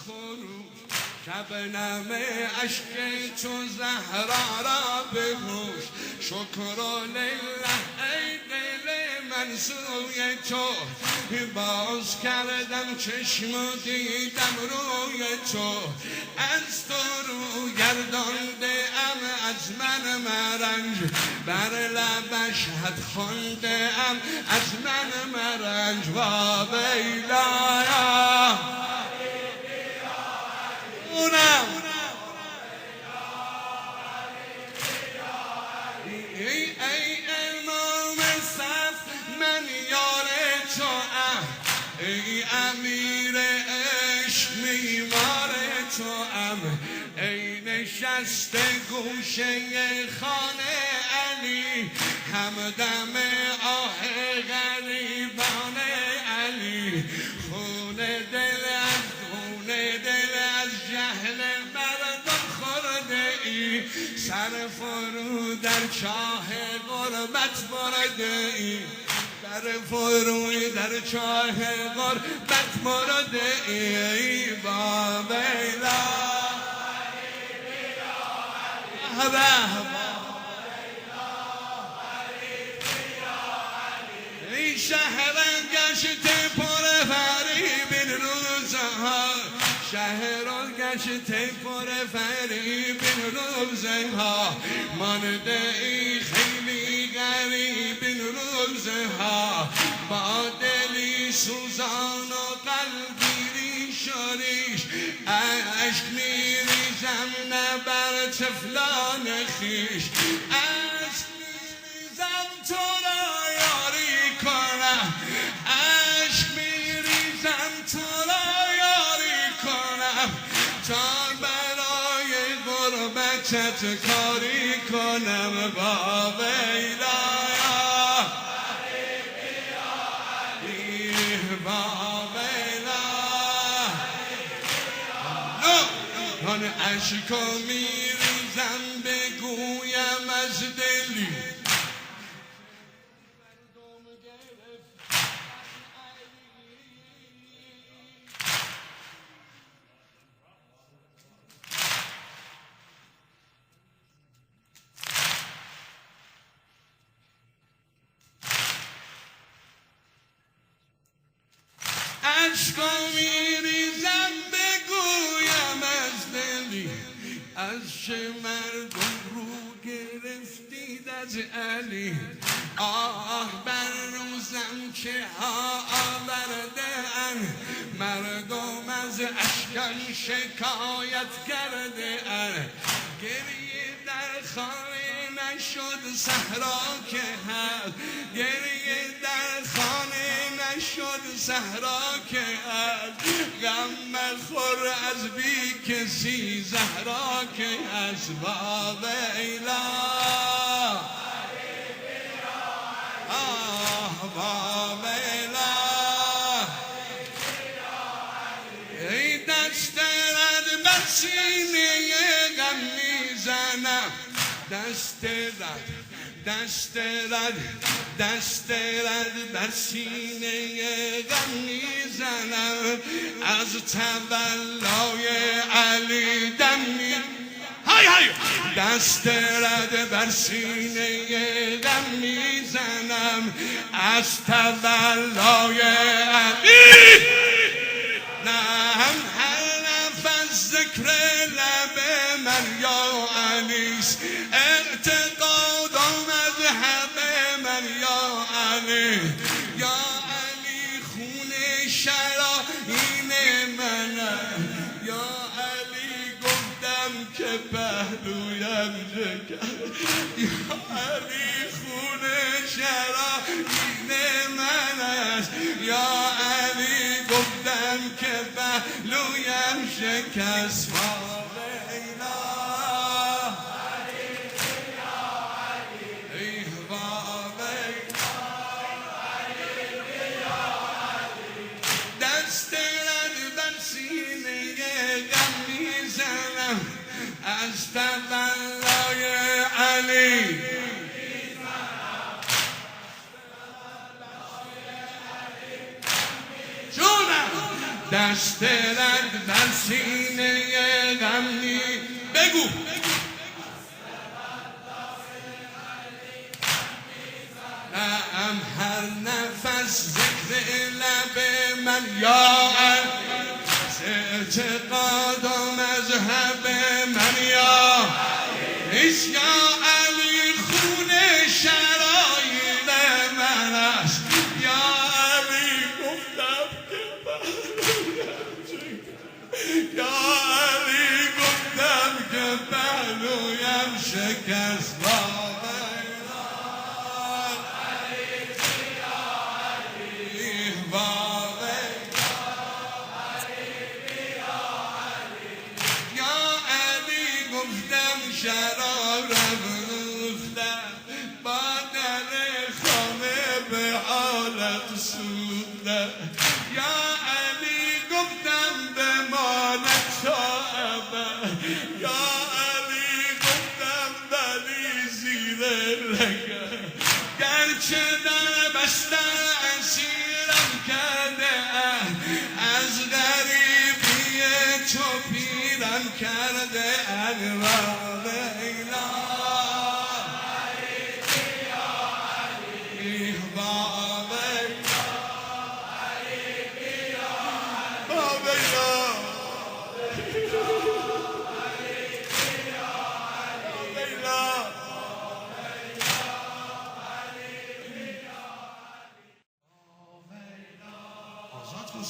خروش شبنم عشق تو زهرا را بگوش شکر لله ای دل من سوی تو باز کردم چشم و دیدم روی تو از تو رو گردانده ام از من مرنج بر لبش حد خونده ام از من مرنج و بیلایا ای امام صف من یار تو ام ای امیر عشق میمار تو ام ای نشسته گوشه خانه علی همدم آه غریبان علی خون دل از جهل مردم خورده ای سر فرو در چاه غربت برده ای سر فرو در چاه غربت برده ای با بیلا ای شهر گشت پر فریب این روزها شهر گشت پر فریب این روزها مانده ای خیلی غریب این روزها با دلی سوزان و قلبی ریش و ریش عشق میریزم نه بر طفلان خویش عشق میریزم تو را یاری کنم عشق میریزم تو را یاری کنم تا برای غربتت کاری کنم با بیلایا با بیلا آن عشقو میریزم بگویم از دلی عشقا میریزم بگویم از دلی از چه مردم رو گرفتید از علی آه بر روزم که ها آورده ان مردم از اشکم شکایت کرده ان گریه در خانه نشد صحرا که هست گریه در خانه نشد صحرا که هست غم مخور از بی کسی زهرا که هست با بیلا با بیلا ای دست رد بر سینه غم میزنم دست رد بر سینه غم میزنم از تولای علی دم دست رد بر سینه غم میزنم از تولای علی نهم هر نفس ذکر لب من یا انیس اعتقاد و مذهب من یا علی یا علی خون شرايين من یا علی گفتم که پهلویم شکر یا علی خون شرايين من است یا علی گفتم که پهلویم شکست از تولای علی جونم دست رد بر سینه غم می بگو هر نفس ذکر لب من یا علی اعتقاد و مذهب من یا علی خون شرایط من است یا علی گفتم که پهلویم شکست شراب رفتم با در خانه به حالت سودم یا علی گفتم به مالت صاحبم یا علی گفتم ولی زیر لگم گرچه در بستر اسیرم کرده از غریبی تو پیرم کرده انوار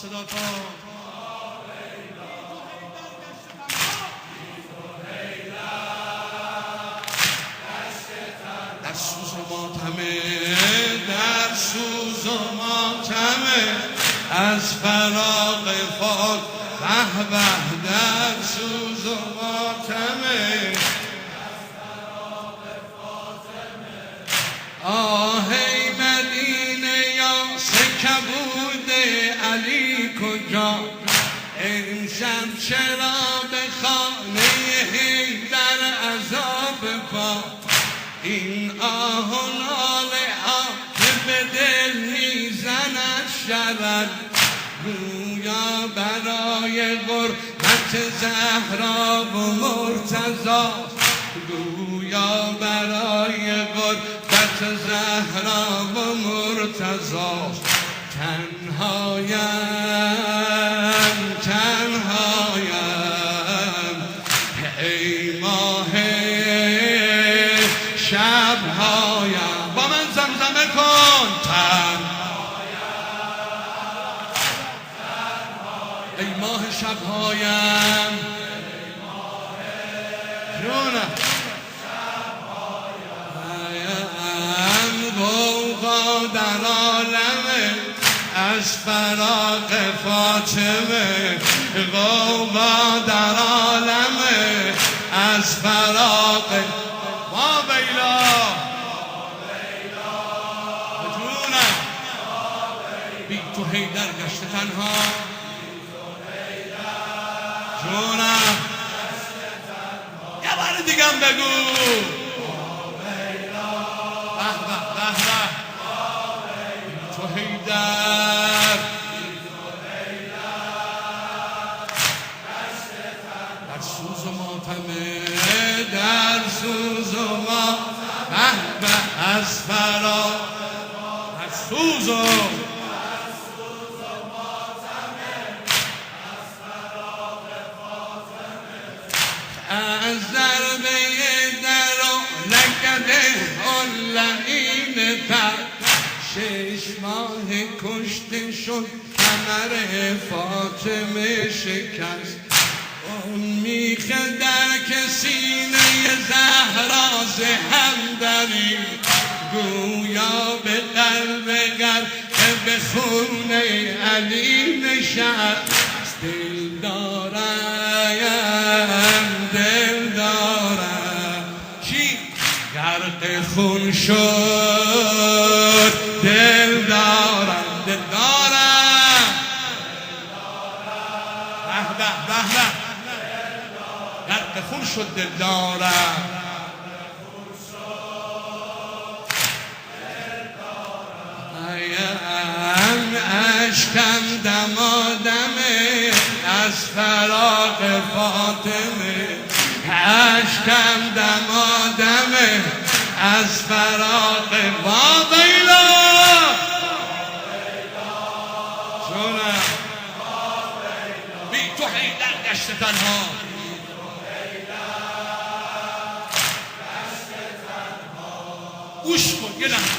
صدا تا در سوز و ماتمه از فراق فاک به به در سوز و ماتمه آهی مدینه یا سکبود علی کجا امشب چرا به خانه حیدر عذاب پا این آه و ناله ها که به دل میزند شرد گویا برای غربت زهرا و مرتضی گویا برای غربت زهرا و مرتضی تنهایم ای ماه شبهایم با من زمزمه کن ای ماه شبهایم جونم غوغا در عالمه از فراق فاطمه غوغا در عالمه از فراق ما بیلا جونم بی تو حیدر گشته تنها جونم یه بار دیگم بگو تو حیدر در سوز و ماتمه در سوز و ماتمه از فرا در سوز و از ضربه در و لگده اللعین تر 6 ماه کشته شد کمر فاطمه شکست اون میخه در که سینه زهرا زهم داری گویا به قلب غرق به خون علی نشست دل دارم چی؟ غرق خون شد دل دارم به غرق خون شد دل دارم اشکم دمادمه فاطمه اشکم دمادمه از فراق واقعیلا جونم بی تو حیدر گشت تنها گوش کن یه لحظه